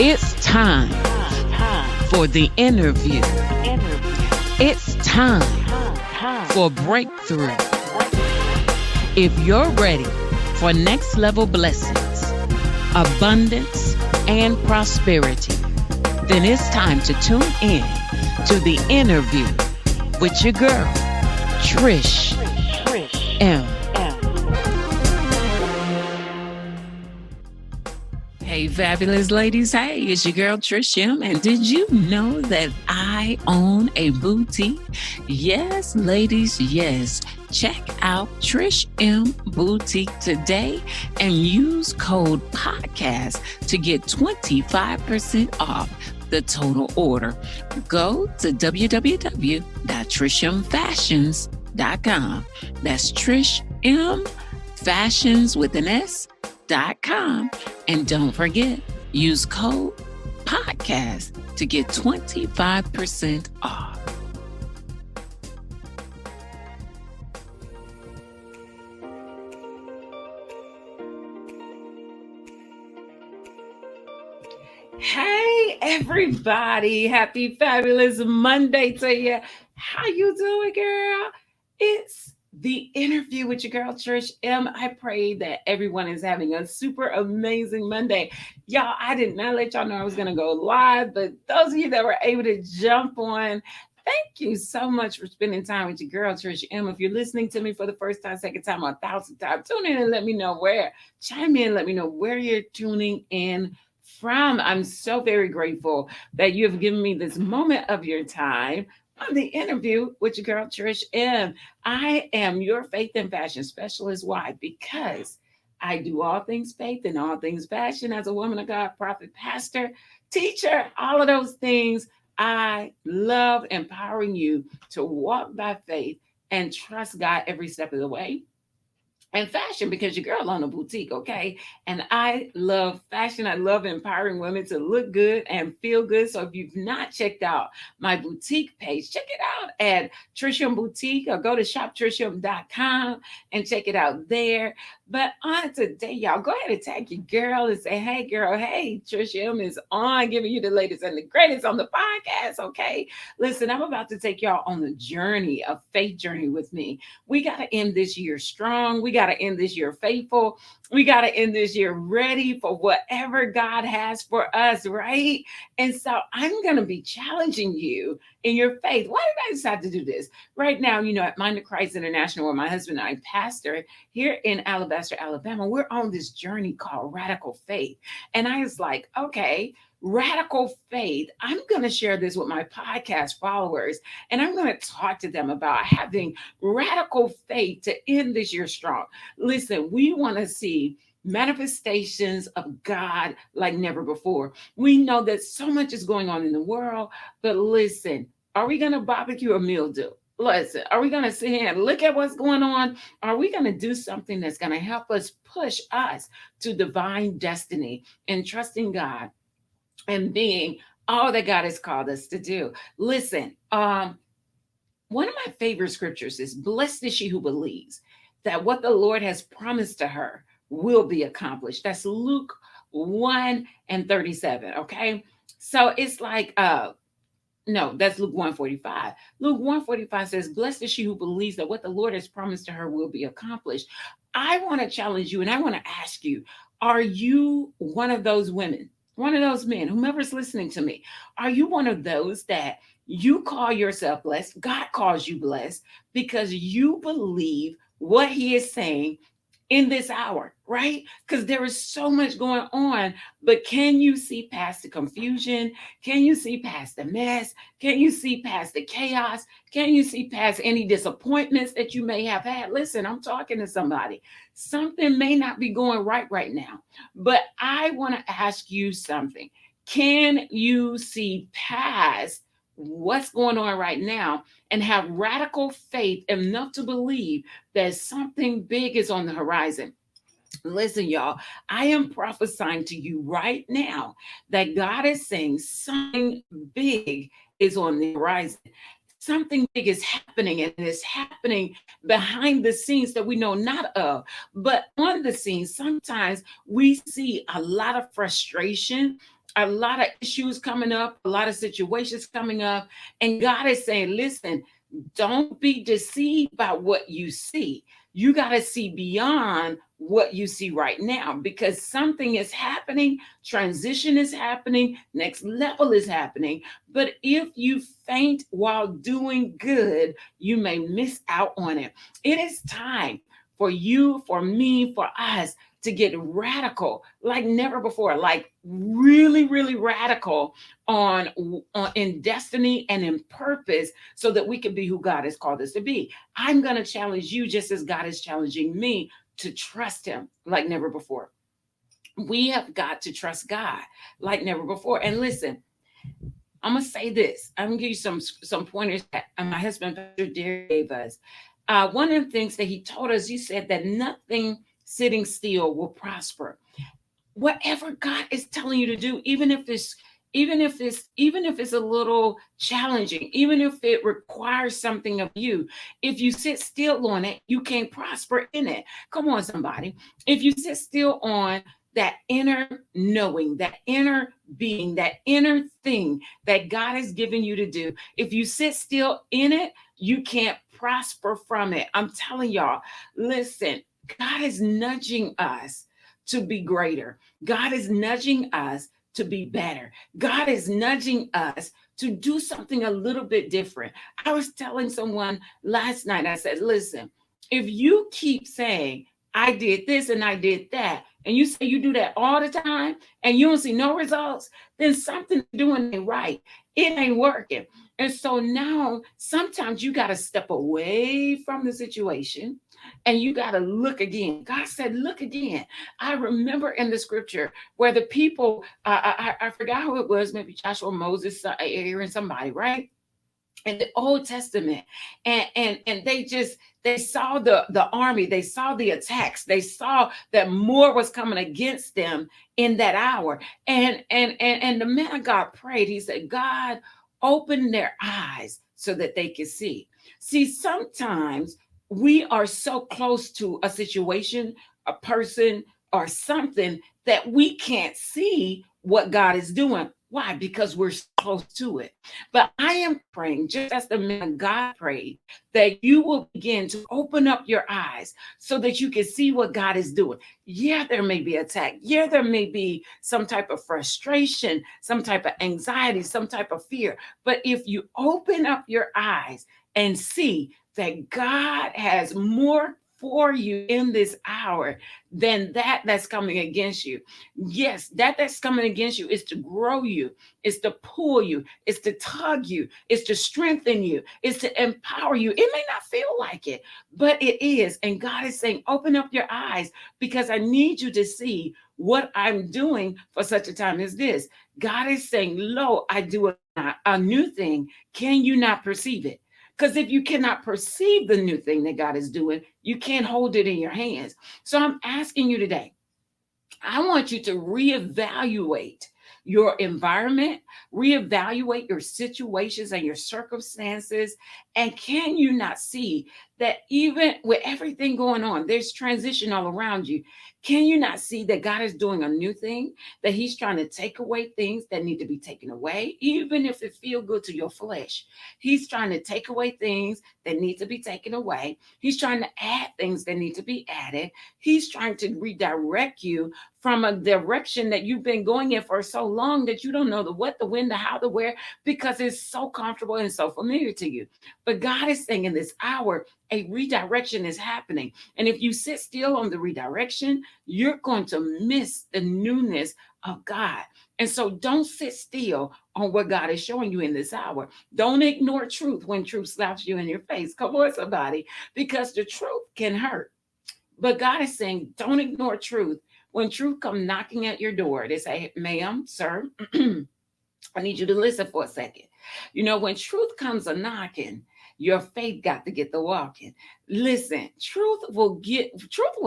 It's time for the interview. It's time for breakthrough. If you're ready for next level blessings, abundance, and prosperity, then it's time to tune in to the interview with your girl, Trish M. Hey, fabulous ladies. Hey, it's your girl, Trish M. And did you know that I own a boutique? Yes, ladies, yes. Check out Trish M Boutique today and use code podcast to get 25% off the total order. Go to www.trishmfashions.com. That's Trish M Fashions with an S.com. And don't forget, use code podcast to get 25% off. Hey, everybody. Happy fabulous Monday to you. How you doing, girl? It's the interview with your girl, Trish M. I pray that everyone is having a super amazing Monday. Y'all, I did not let y'all know I was going to go live, but those of you that were able to jump on, thank you so much for spending time with your girl, Trish M. If you're listening to me for the first time, second time, or 1,000th time, tune in and let me know where. Chime in, let me know where you're tuning in from. I'm so very grateful that you have given me this moment of your time on the interview with your girl, Trish M. I am your faith and fashion specialist. Why? Because I do all things faith and all things fashion as a woman of God, prophet, pastor, teacher, all of those things. I love empowering you to walk by faith and trust God every step of the way. And fashion, because your girl on a boutique, okay? And I love fashion. I love empowering women to look good and feel good. So if you've not checked out my boutique page, check it out at Trisham Boutique, or go to shoptrisham.com and check it out there. But on today, y'all, go ahead and tag your girl and say, hey, girl, hey, Trisham is on, giving you the latest and the greatest on the podcast, okay? Listen, I'm about to take y'all on the journey, a faith journey with me. We got to end this year strong. We got to end this year faithful. We got to end this year ready for whatever God has for us, right? And so I'm going to be challenging you in your faith. Why did I decide to do this? Right now, at Mind of Christ International, where my husband and I pastor here in Alabaster, Alabama, we're on this journey called radical faith. And I was like, okay, radical faith. I'm going to share this with my podcast followers, and I'm going to talk to them about having radical faith to end this year strong. Listen, we want to see manifestations of God like never before. We know that so much is going on in the world, but listen, are we going to barbecue or mildew? Listen, are we going to sit here and look at what's going on? Are we going to do something that's going to help us push us to divine destiny and trusting God and being all that God has called us to do? Listen, one of my favorite scriptures is, blessed is she who believes that what the Lord has promised to her will be accomplished. That's Luke 1:37. Okay. So it's like, no, that's Luke 1:45. Luke 1:45 says, blessed is she who believes that what the Lord has promised to her will be accomplished. I want to challenge you, and I want to ask you, are you one of those women, one of those men, whomever's listening to me? Are you one of those that you call yourself blessed? God calls you blessed because you believe what he is saying in this hour, right? Because there is so much going on, but can you see past the confusion? Can you see past the mess? Can you see past the chaos? Can you see past any disappointments that you may have had? Listen, I'm talking to somebody. Something may not be going right now, but I want to ask you something. Can you see past what's going on right now and have radical faith enough to believe that something big is on the horizon? Listen, y'all, I am prophesying to you right now that God is saying something big is on the horizon. Something big is happening, and it's happening behind the scenes that we know not of. But on the scenes, sometimes we see a lot of frustration. a lot of issues coming up, a lot of situations coming up. And God is saying, listen, don't be deceived by what you see. You got to see beyond what you see right now, because something is happening, transition is happening, next level is happening. But if you faint while doing good, you may miss out on it. It is time for you, for me, for us to get radical like never before, like really, really radical on, in destiny and in purpose, so that we can be who God has called us to be. I'm going to challenge you just as God is challenging me to trust him like never before. We have got to trust God like never before. And listen, I'm gonna say this. I'm gonna give you some pointers that my husband Pastor Derek gave us. One of the things that he told us, he said that nothing sitting still will prosper. Whatever God is telling you to do, even if it's a little challenging, even if it requires something of you, if you sit still on it, you can't prosper in it. Come on, somebody. If you sit still on that inner knowing, that inner being, that inner thing that God has given you to do, if you sit still in it, you can't prosper from it. I'm telling y'all, listen, God is nudging us to be greater. God is nudging us to be better. God is nudging us to do something a little bit different. I was telling someone last night, I said, listen, if you keep saying, I did this and I did that, and you say you do that all the time and you don't see no results, then something doing ain't right. It ain't working. And so now sometimes you got to step away from the situation and you got to look again. God said, look again. I remember in the scripture where the people, I forgot who it was, maybe Joshua, Moses, Aaron, somebody, right? In the Old Testament, and they saw the army, they saw the attacks, they saw that more was coming against them in that hour. And the man of God prayed. He said, God, open their eyes so that they can see. See, sometimes we are so close to a situation, a person, or something that we can't see what God is doing. Why? Because we're so close to it. But I am praying, just as the man of God prayed, that you will begin to open up your eyes so that you can see what God is doing. Yeah, there may be attack. Yeah, there may be some type of frustration, some type of anxiety, some type of fear. But if you open up your eyes and see that God has more for you in this hour than that's coming against you. Yes, that's coming against you is to grow you, is to pull you, is to tug you, is to strengthen you, is to empower you. It may not feel like it, but it is. And God is saying, open up your eyes because I need you to see what I'm doing for such a time as this. God is saying, lo, I do a new thing. Can you not perceive it? Because if you cannot perceive the new thing that God is doing, you can't hold it in your hands. So I'm asking you today, I want you to reevaluate your environment, reevaluate your situations and your circumstances. And can you not see that even with everything going on, there's transition all around you? Can you not see that God is doing a new thing, that he's trying to take away things that need to be taken away, even if it feel good to your flesh? He's trying to take away things that need to be taken away. He's trying to add things that need to be added. He's trying to redirect you from a direction that you've been going in for so long that you don't know the what, the when, the how, the where, because it's so comfortable and so familiar to you. But God is saying in this hour, a redirection is happening. And if you sit still on the redirection, you're going to miss the newness of God. And so don't sit still on what God is showing you in this hour. Don't ignore truth when truth slaps you in your face. Come on, somebody, because the truth can hurt. But God is saying, don't ignore truth. When truth come knocking at your door, they say, ma'am, sir, I need you to listen for a second. You know, when truth comes a knocking, your faith got to get the walking. Listen, truth will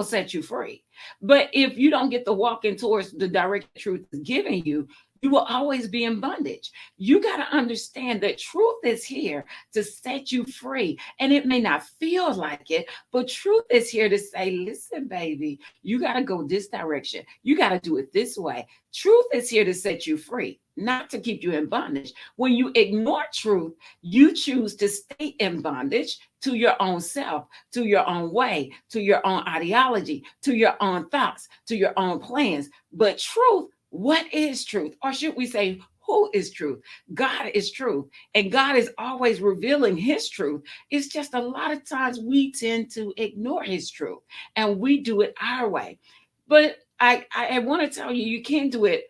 set you free. But if you don't get the walking towards the direct truth is giving you, you will always be in bondage. You got to understand that truth is here to set you free. And it may not feel like it, but truth is here to say, listen, baby, you got to go this direction. You got to do it this way. Truth is here to set you free, not to keep you in bondage. When you ignore truth, you choose to stay in bondage to your own self, to your own way, to your own ideology, to your own thoughts, to your own plans. But truth, what is truth? Or should we say, who is truth? God is truth. And God is always revealing his truth. It's just a lot of times we tend to ignore his truth and we do it our way. But I want to tell you, you can't do it.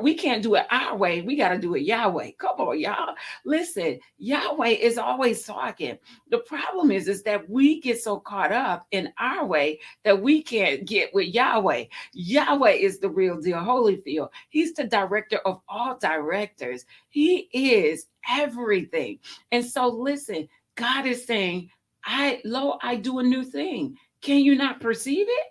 We can't do it our way. We got to do it Yahweh. Come on, y'all. Listen, Yahweh is always talking. The problem is that we get so caught up in our way that we can't get with Yahweh. Yahweh is the real deal, Holyfield. He's the director of all directors. He is everything. And so listen, God is saying, I do a new thing. Can you not perceive it?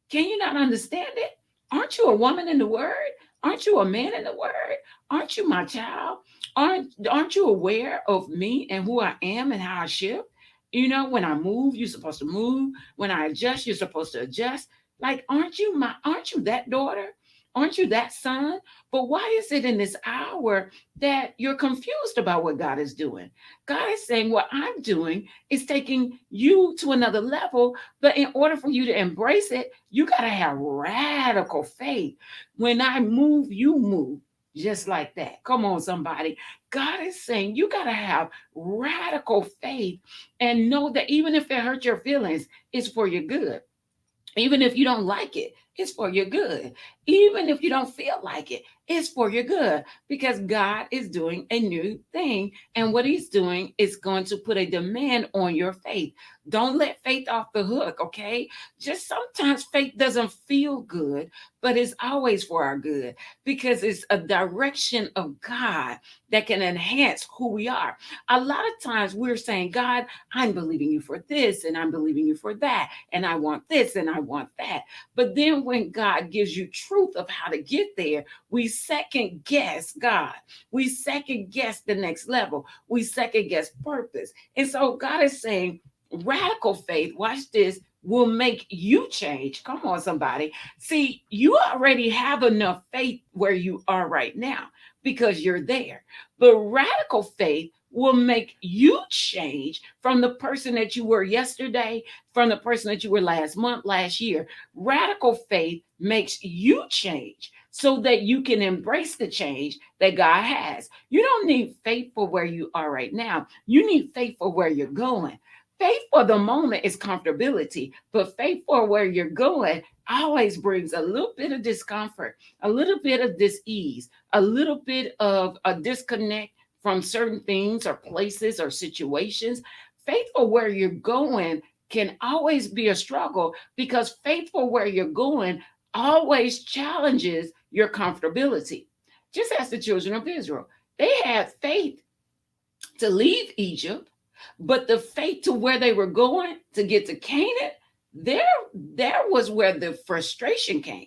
Can you not understand it? Aren't you a woman in the word? Aren't you a man in the word? Aren't you my child? Aren't you aware of me and who I am and how I shift? You know, when I move, you're supposed to move. When I adjust, you're supposed to adjust. Like, aren't you that daughter? Aren't you that son? But why is it in this hour that you're confused about what God is doing? God is saying what I'm doing is taking you to another level, but in order for you to embrace it, you got to have radical faith. When I move, you move just like that. Come on, somebody. God is saying you got to have radical faith and know that even if it hurts your feelings, it's for your good. Even if you don't like it, it's for your good. Even if you don't feel like it, it's for your good because God is doing a new thing. And what he's doing is going to put a demand on your faith. Don't let faith off the hook, okay? Just sometimes faith doesn't feel good, but it's always for our good because it's a direction of God that can enhance who we are. A lot of times we're saying, God, I'm believing you for this and I'm believing you for that. And I want this and I want that. But then when God gives you truth of how to get there, we second guess God. We second guess the next level. We second guess purpose. And so God is saying, radical faith, watch this, will make you change. Come on, somebody. See, you already have enough faith where you are right now because you're there. But radical faith will make you change from the person that you were yesterday, from the person that you were last month, last year. Radical faith makes you change so that you can embrace the change that God has. You don't need faith for where you are right now. You need faith for where you're going. Faith for the moment is comfortability, but faith for where you're going always brings a little bit of discomfort, a little bit of dis-ease, a little bit of a disconnect from certain things or places or situations. Faith for where you're going can always be a struggle because faith for where you're going always challenges your comfortability. Just as the children of Israel, they had faith to leave Egypt, but the faith to where they were going to get to Canaan, there was where the frustration came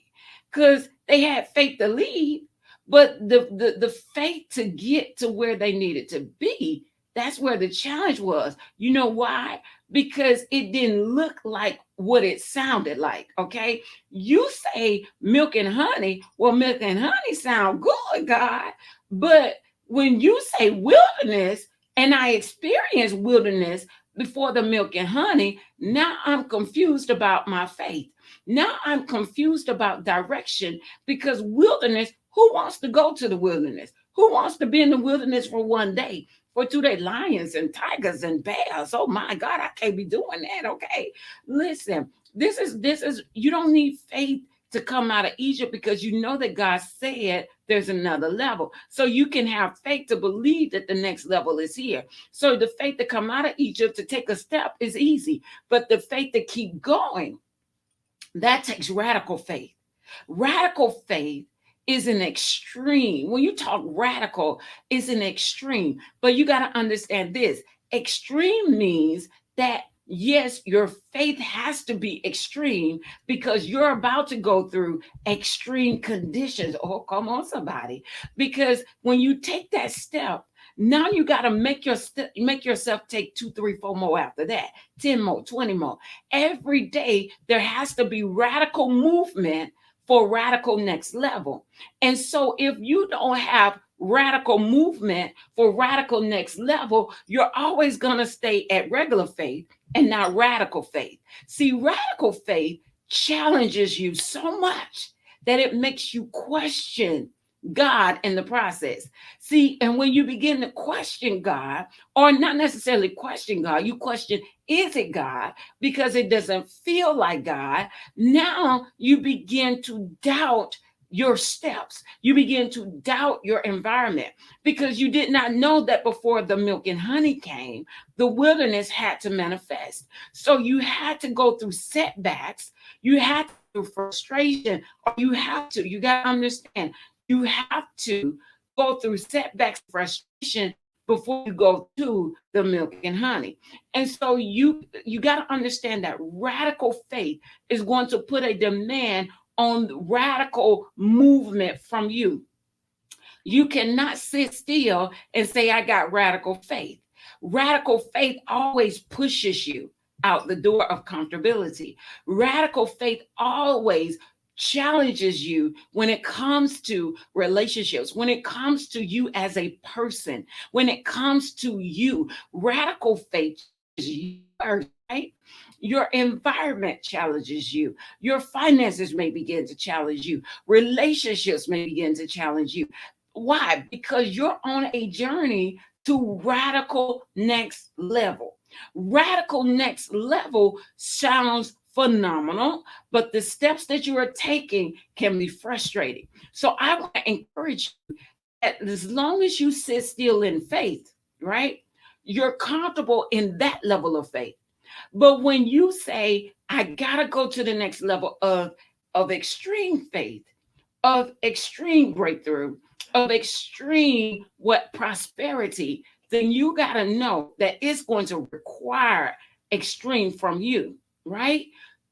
because they had faith to leave, but the faith to get to where they needed to be, that's where the challenge was. You know why? Because it didn't look like what it sounded like. Okay. You say milk and honey. Well, milk and honey sound good, God. But when you say wilderness, and I experienced wilderness before the milk and honey, now I'm confused about my faith. Now I'm confused about direction because wilderness, who wants to go to the wilderness? Who wants to be in the wilderness for one day? For 2 days, lions and tigers and bears. Oh my God, I can't be doing that. Okay. Listen, this is you don't need faith to come out of Egypt because you know that God said there's another level. So you can have faith to believe that the next level is here. So the faith to come out of Egypt to take a step is easy, but the faith to keep going, that takes radical faith. Radical faith is an extreme. When you talk radical, is an extreme. But you got to understand this. Extreme means that Yes, your faith has to be extreme because you're about to go through extreme conditions. Oh, come on, somebody. Because when you take that step, now you got to make yourself take two, three, four more after that, 10 more, 20 more. Every day, there has to be radical movement for radical next level. And so if you don't have radical movement for radical next level, you're always going to stay at regular faith and not radical faith. See, radical faith challenges you so much that it makes you question God in the process. See, and when you begin to question God, or not necessarily question God, you question, is it God? Because it doesn't feel like God. Now you begin to doubt your steps. You begin to doubt your environment because you did not know that before the milk and honey came, the wilderness had to manifest. So you had to go through setbacks. You had to go through frustration, or you got to understand, you have to go through setbacks, frustration before you go to the milk and honey. And so you got to understand that radical faith is going to put a demand on radical movement from you. You cannot sit still and say, I got radical faith. Radical faith always pushes you out the door of comfortability. Radical faith always challenges you when it comes to relationships, when it comes to you as a person, when it comes to you. Radical faith is you first, right? Your environment challenges you. Your finances may begin to challenge you. Relationships may begin to challenge you. Why? Because you're on a journey to radical next level. Radical next level sounds phenomenal, but the steps that you are taking can be frustrating. So I want to encourage you that as long as you sit still in faith, right, you're comfortable in that level of faith. But when you say, I got to go to the next level of extreme faith, of extreme breakthrough, of extreme what prosperity, then you got to know that it's going to require extreme from you, right?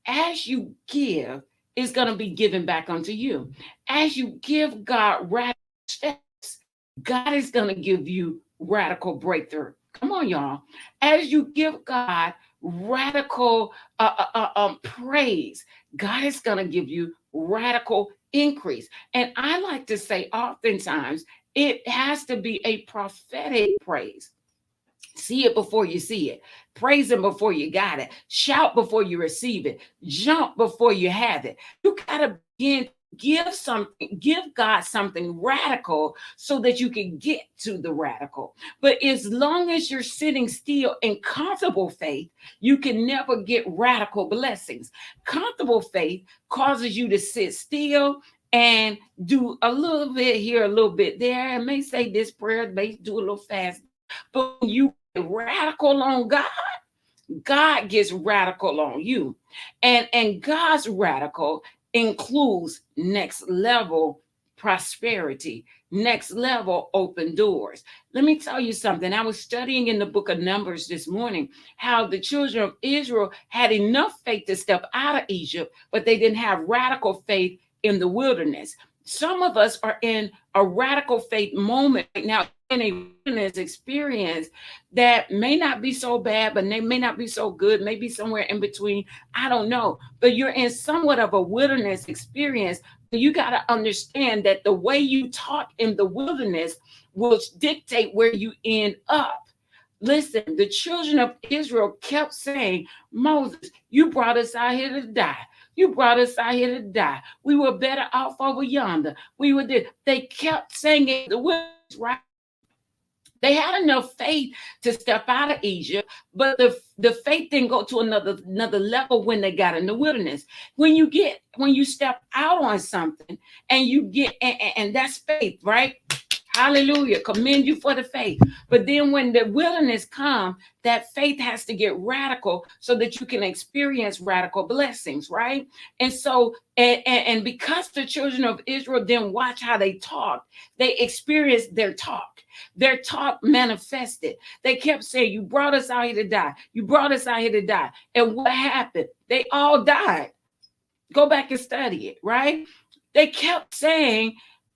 As you give, it's going to be given back unto you. As you give God radical steps, God is going to give you radical breakthrough. Come on, y'all. As you give God radical praise, God is going to give you radical increase. And I like to say oftentimes it has to be a prophetic praise. See it before you see it. Praise him before you got it. Shout before you receive it. Jump before you have it. You got to begin to give God something radical so that you can get to the radical. But as long as you're sitting still in comfortable faith, you can never get radical blessings. Comfortable faith causes you to sit still and do a little bit here, a little bit there, and may say this prayer, may do a little fast. But when you get radical on God, God gets radical on you. And God's radical includes next level prosperity, next level open doors. Let me tell you something. I was studying in the book of Numbers this morning how the children of Israel had enough faith to step out of Egypt, but they didn't have radical faith in the wilderness. Some of us are in a radical faith moment right now, in a wilderness experience that may not be so bad, but they may not be so good, maybe somewhere in between. I don't know. But you're in somewhat of a wilderness experience. You got to understand that the way you talk in the wilderness will dictate where you end up. Listen, the children of Israel kept saying, Moses, you brought us out here to die. You brought us out here to die. We were better off over yonder. We were there. They kept saying it, the wilderness, right? They had enough faith to step out of Egypt, but the faith didn't go to another level when they got in the wilderness. When you step out on something and you get and that's faith, right? Hallelujah. Commend you for the faith. But then when the wilderness come, that faith has to get radical so that you can experience radical blessings, right? And so, and because the children of Israel didn't watch how they talked, they experienced their talk. Their talk manifested. They kept saying, you brought us out here to die. You brought us out here to die. And what happened? They all died. Go back and study it, right? They kept saying,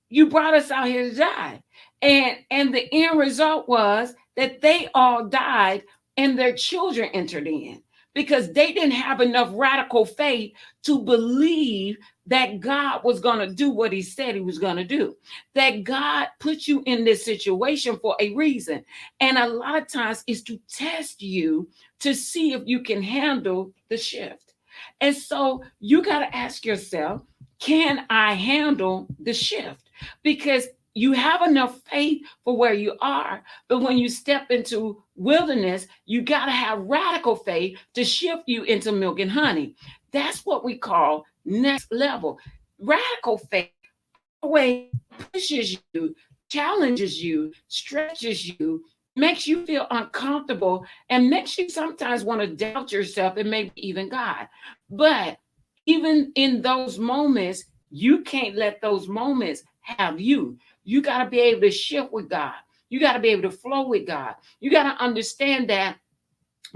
you brought us out here to die. And the end result was that they all died and their children entered in because they didn't have enough radical faith to believe that God was going to do what he said he was going to do. That God put you in this situation for a reason. And a lot of times it's to test you to see if you can handle the shift. And so you got to ask yourself, can I handle the shift? Because you have enough faith for where you are, but when you step into wilderness, you got to have radical faith to shift you into milk and honey. That's what we call next level. Radical faith always pushes you, challenges you, stretches you, makes you feel uncomfortable, and makes you sometimes want to doubt yourself and maybe even God. But even in those moments, you can't let those moments have you. You got to be able to shift with God. You got to be able to flow with God. You got to understand that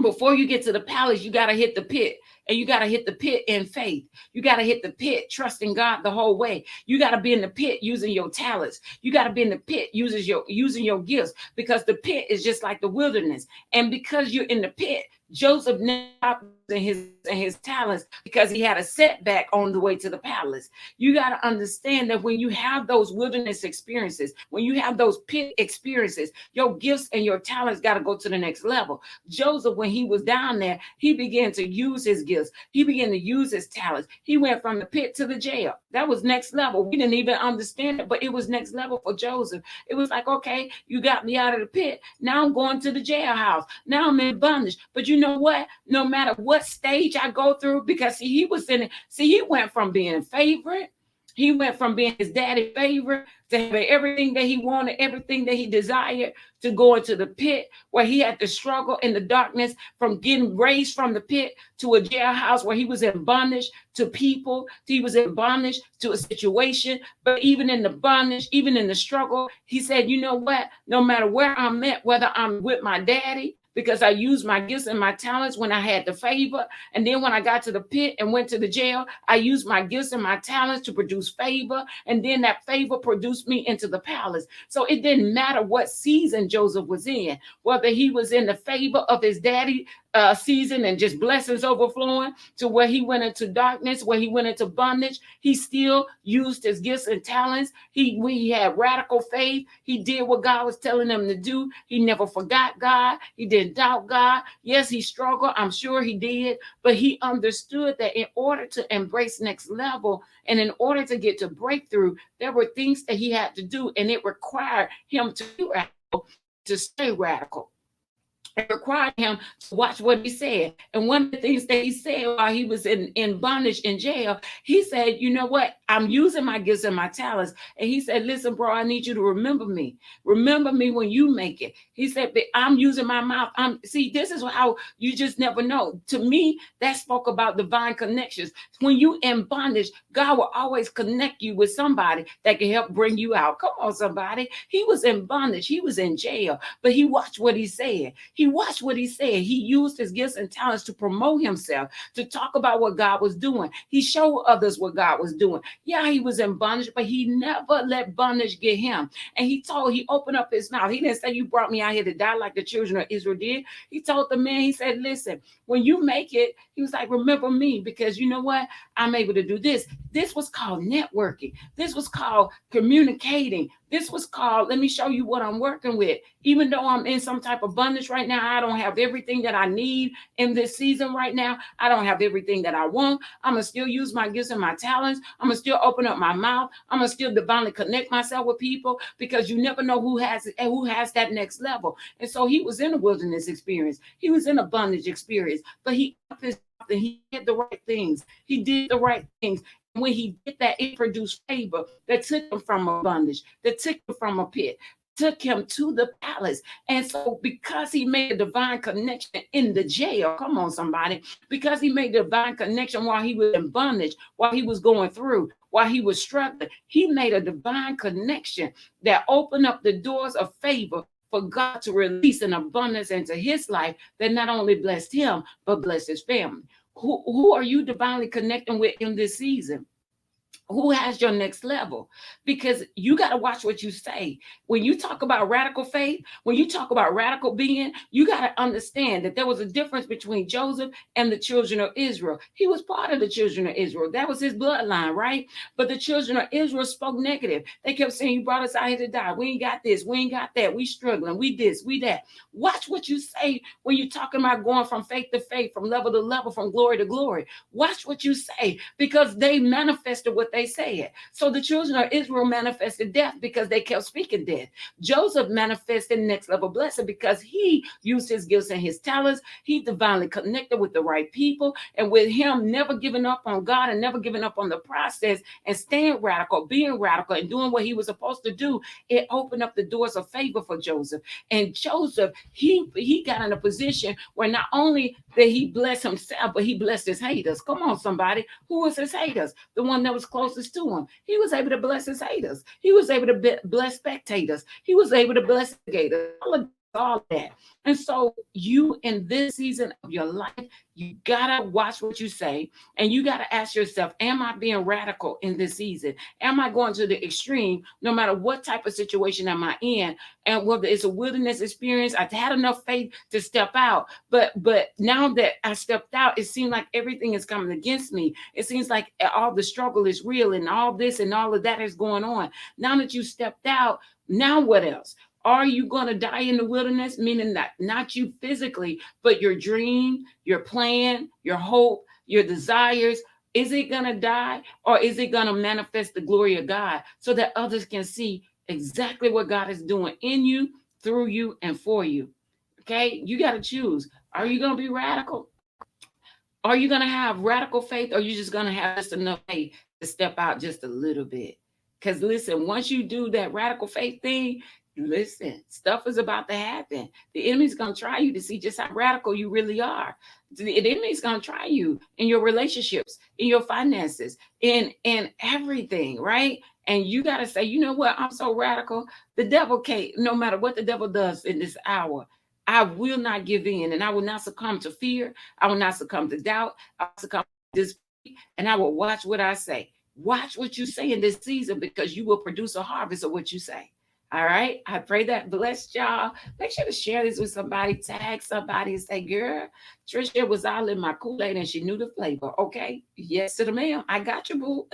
before you get to the palace, you got to hit the pit. And you got to hit the pit in faith. You got to hit the pit trusting God the whole way. You got to be in the pit using your talents. You got to be in the pit using your gifts, because the pit is just like the wilderness. And because you're in the pit, Joseph never stopped using his talents because he had a setback on the way to the palace. You got to understand that when you have those wilderness experiences, when you have those pit experiences, your gifts and your talents got to go to the next level. Joseph, when he was down there, he began to use his gifts. He began to use his talents. He went from the pit to the jail. That was next level. We didn't even understand it, but it was next level for Joseph. It was like, okay, you got me out of the pit. Now I'm going to the jailhouse. Now I'm in bondage. But you know what? No matter what stage I go through, because he was in it. See, he went from being favorite. He went from being his daddy's favorite to having everything that he wanted, everything that he desired, to go into the pit where he had to struggle in the darkness, from getting raised from the pit to a jailhouse where he was in bondage to people. He was in bondage to a situation. But even in the bondage, even in the struggle, he said, you know what? No matter where I'm at, whether I'm with my daddy, because I used my gifts and my talents when I had the favor. And then when I got to the pit and went to the jail, I used my gifts and my talents to produce favor. And then that favor produced me into the palace. So it didn't matter what season Joseph was in, whether he was in the favor of his daddy season and just blessings overflowing, to where he went into darkness, where he went into bondage. He still used his gifts and talents. He had radical faith. He did what God was telling him to do. He never forgot God. He didn't doubt God. Yes, he struggled. I'm sure he did. But he understood that in order to embrace next level and in order to get to breakthrough, there were things that he had to do, and it required him to be radical, to stay radical. It required him to watch what he said. And one of the things that he said while he was in bondage in jail, he said, you know what? I'm using my gifts and my talents. And he said, listen, bro, I need you to remember me. Remember me when you make it. He said, but I'm using my mouth. See, this is how you just never know. To me, that spoke about divine connections. When you in bondage, God will always connect you with somebody that can help bring you out. Come on, somebody. He was in bondage. He was in jail, but he watched what he said. He watched what he said. He used his gifts and talents to promote himself, to talk about what God was doing. He showed others what God was doing. Yeah, he was in bondage, but he never let bondage get him. And he opened up his mouth. He didn't say, you brought me out here to die like the children of Israel did. He told the man, he said, listen, when you make it, he was like, remember me, because you know what? I'm able to do this. This was called networking. This was called communicating. This was called, let me show you what I'm working with. Even though I'm in some type of abundance right now, I don't have everything that I need in this season right now. I don't have everything that I want. I'm going to still use my gifts and my talents. I'm going to still open up my mouth. I'm going to still divinely connect myself with people, because you never know who has that next level. And so he was in a wilderness experience. He was in a bondage experience, but he up his mouth and he did the right things. He did the right things. And when he did that, it produced favor that took him from a bondage, that took him from a pit, took him to the palace. And so, because he made a divine connection in the jail, come on, somebody, because he made a divine connection while he was in bondage, while he was going through, while he was struggling, he made a divine connection that opened up the doors of favor for God to release an abundance into his life that not only blessed him, but blessed his family. Who are you divinely connecting with in this season? Who has your next level? Because you got to watch what you say. When you talk about radical faith, when you talk about radical being, you got to understand that there was a difference between Joseph and the children of Israel. He was part of the children of Israel. That was his bloodline, right? But the children of Israel spoke negative. They kept saying, you brought us out here to die. We ain't got this. We ain't got that. We struggling. We this, we that. Watch what you say when you're talking about going from faith to faith, from level to level, from glory to glory. Watch what you say, because they manifested what they said. So the children of Israel manifested death because they kept speaking death. Joseph manifested next level blessing because he used his gifts and his talents. He divinely connected with the right people, and with him never giving up on God and never giving up on the process and staying radical, being radical, and doing what he was supposed to do, it opened up the doors of favor for Joseph. And Joseph, he got in a position where not only did he bless himself, but he blessed his haters. Come on, somebody. Who was his haters? The one that was closest to him. He was able to bless his haters. He was able to bless spectators. He was able to bless gators. All that. And so you, in this season of your life, you gotta watch what you say, and you gotta ask yourself, am I being radical in this season? Am I going to the extreme no matter what type of situation am I in? And whether it's a wilderness experience, I've had enough faith to step out, but now that I stepped out, it seems like everything is coming against me. It seems like all the struggle is real, and all this and all of that is going on. Now that you stepped out, now what else? Are you going to die in the wilderness? Meaning that not you physically, but your dream, your plan, your hope, your desires. Is it going to die, or is it going to manifest the glory of God so that others can see exactly what God is doing in you, through you, and for you? Okay, you got to choose. Are you going to be radical? Are you going to have radical faith, or are you just going to have just enough faith to step out just a little bit? Because listen, once you do that radical faith thing, listen, stuff is about to happen. The enemy's going to try you to see just how radical you really are. The enemy's going to try you in your relationships, in your finances, in everything, right? And you got to say, you know what? I'm so radical. The devil can't, no matter what the devil does in this hour, I will not give in, and I will not succumb to fear. I will not succumb to doubt. I will succumb to disbelief, and I will watch what I say. Watch what you say in this season, because you will produce a harvest of what you say. All right. I pray that blessed y'all. Make sure to share this with somebody, tag somebody, and say, girl, Trisha was all in my Kool-Aid and she knew the flavor. Okay. Yes to the ma'am. I got you, boo.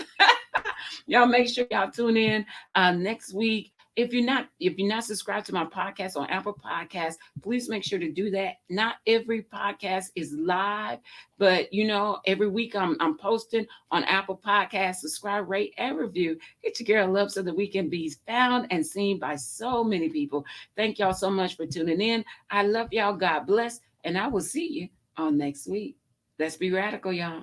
Y'all make sure y'all tune in next week. If you're not subscribed to my podcast on Apple Podcasts, please make sure to do that. Not every podcast is live, but every week I'm posting on Apple Podcasts. Subscribe, rate, and review. Get your girl up so that we can be found and seen by so many people. Thank y'all so much for tuning in. I love y'all. God bless, and I will see you on next week. Let's be radical, y'all.